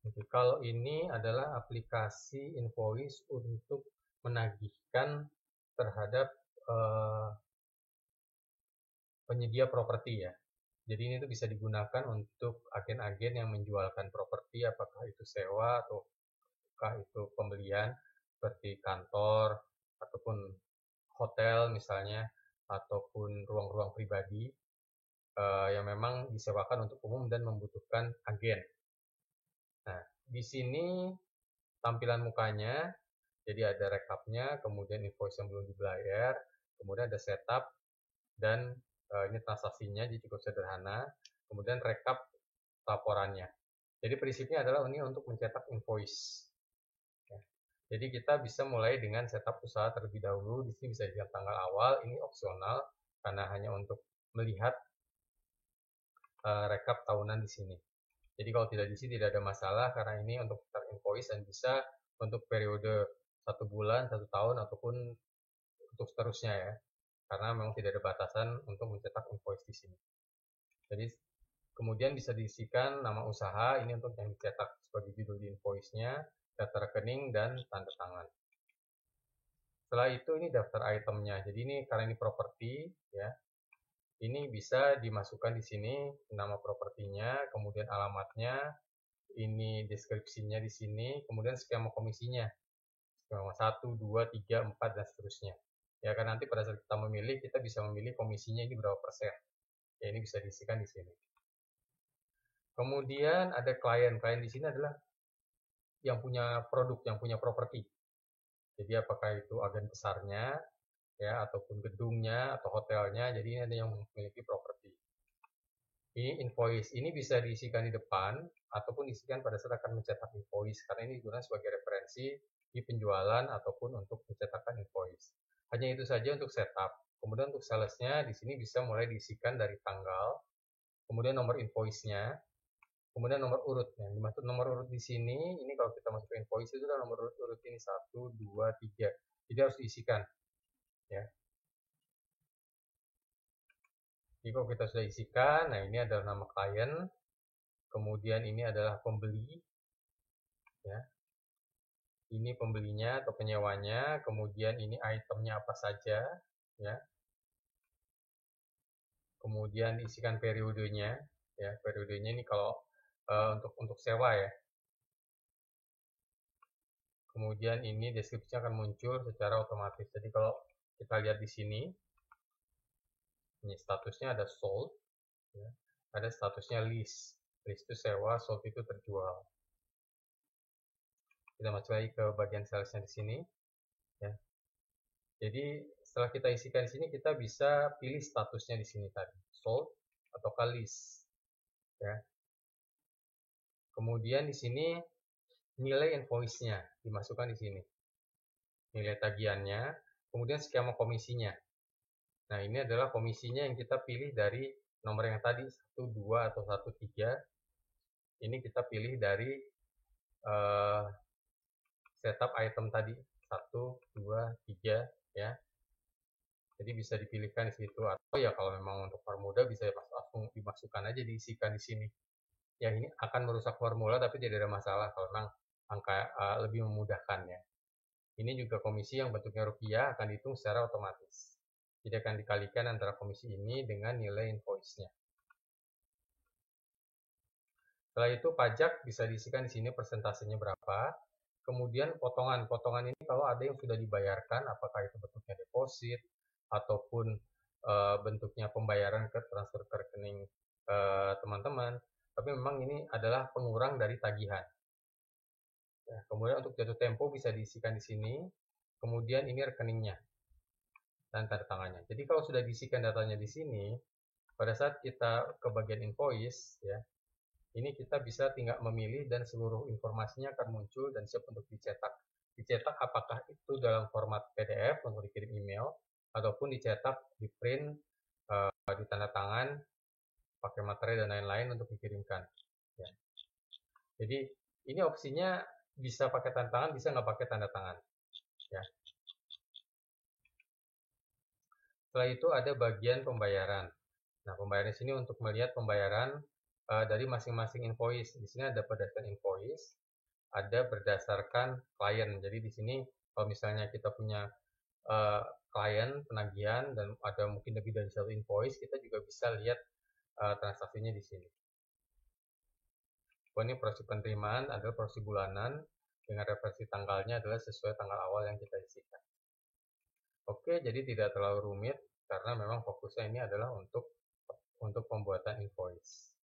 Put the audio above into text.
Oke, kalau ini adalah aplikasi invoice untuk menagihkan terhadap penyedia properti ya. Jadi ini tuh bisa digunakan untuk agen-agen yang menjualkan properti, apakah itu sewa ataukah itu pembelian seperti kantor ataupun hotel misalnya, ataupun ruang-ruang pribadi yang memang disewakan untuk umum dan membutuhkan agen. Nah, di sini tampilan mukanya, jadi ada rekapnya, kemudian invoice yang belum dibayar, kemudian ada setup, dan ini transaksinya jadi cukup sederhana, kemudian rekap laporannya. Jadi prinsipnya adalah ini untuk mencetak invoice. Ya. Jadi kita bisa mulai dengan setup usaha terlebih dahulu. Di sini bisa dilihat tanggal awal, ini opsional karena hanya untuk melihat rekap tahunan di sini. Jadi kalau tidak di sini tidak ada masalah karena ini untuk mencetak invoice dan bisa untuk periode 1 bulan, 1 tahun ataupun untuk seterusnya ya. Karena memang tidak ada batasan untuk mencetak invoice di sini. Jadi kemudian bisa diisikan nama usaha, ini untuk yang dicetak sebagai judul di invoice-nya, data rekening, dan tanda tangan. Setelah itu ini daftar itemnya. Jadi ini karena ini properti ya. Ini bisa dimasukkan di sini nama propertinya, kemudian alamatnya, ini deskripsinya di sini, kemudian skema komisinya. Skema 1, 2, 3, 4 dan seterusnya. Ya kan nanti pada saat kita memilih, kita bisa memilih komisinya ini berapa persen. Ya ini bisa diisikan di sini. Kemudian ada klien. Klien di sini adalah yang punya produk, yang punya properti. Jadi apakah itu agen besarnya, ya, ataupun gedungnya atau hotelnya. Jadi ini ada yang memiliki properti. Ini invoice. Ini bisa diisikan di depan ataupun diisikan pada saat akan mencetak invoice karena ini digunakan sebagai referensi di penjualan ataupun untuk mencetakan invoice. Hanya itu saja untuk setup. Kemudian untuk salesnya di sini bisa mulai diisikan dari tanggal, kemudian nomor invoice-nya, kemudian nomor urut. Yang dimaksud nomor urut di sini, ini kalau kita masuk ke invoice itu adalah nomor urut ini 1, 2, 3. Jadi harus diisikan. Ya. Jadi kalau kita sudah isikan, nah ini adalah nama klien, kemudian ini adalah pembeli, ya. Ini pembelinya atau penyewanya, kemudian ini itemnya apa saja, ya. Kemudian diisikan periodenya, ya. Periodenya ini kalau untuk sewa ya. Kemudian ini deskripsinya akan muncul secara otomatis. Jadi kalau kita lihat di sini, ini statusnya ada sold, ya. Ada statusnya list. List itu sewa, sold itu terjual. Kita masuk lagi ke bagian salesnya di sini, ya. Jadi setelah kita isikan di sini, kita bisa pilih statusnya di sini tadi, sold atau list, ya. Kemudian di sini nilai invoice-nya dimasukkan di sini, nilai tagihannya, kemudian skema komisinya. Nah, ini adalah komisinya yang kita pilih dari nomor yang tadi 1, 2 atau 1, 3. Ini kita pilih dari setup item tadi 1, 2, 3 ya. Jadi bisa dipilihkan di situ atau ya kalau memang untuk formula bisa langsung dimasukkan aja diisikan di sini. Ya ini akan merusak formula tapi tidak ada masalah kalau memang angka lebih memudahkan ya. Ini juga komisi yang bentuknya rupiah akan dihitung secara otomatis. Jadi akan dikalikan antara komisi ini dengan nilai invoice-nya. Setelah itu pajak bisa diisikan di sini persentasenya berapa. Kemudian potongan. Potongan ini kalau ada yang sudah dibayarkan, apakah itu bentuknya deposit ataupun bentuknya pembayaran ke transfer ke rekening teman-teman. Tapi memang ini adalah pengurang dari tagihan. Ya, kemudian untuk jatuh tempo bisa diisikan di sini. Kemudian ini rekeningnya dan tanda tangannya. Jadi kalau sudah diisikan datanya di sini, pada saat kita ke bagian invoice, ya, ini kita bisa tinggal memilih dan seluruh informasinya akan muncul dan siap untuk dicetak. Dicetak apakah itu dalam format PDF untuk dikirim email, ataupun dicetak, di print, ditanda tangan, pakai materai dan lain-lain untuk dikirimkan. Ya. Jadi ini opsinya bisa pakai tanda tangan, bisa nggak pakai tanda tangan. Ya. Setelah itu ada bagian pembayaran. Nah, pembayaran di sini untuk melihat pembayaran dari masing-masing invoice. Di sini ada berdasarkan invoice, ada berdasarkan klien. Jadi di sini kalau misalnya kita punya klien penagihan dan ada mungkin lebih dari satu invoice, kita juga bisa lihat transaksinya di sini. Ini proses penerimaan adalah proses bulanan dengan referensi tanggalnya adalah sesuai tanggal awal yang kita isikan. Oke, jadi tidak terlalu rumit karena memang fokusnya ini adalah untuk pembuatan invoice.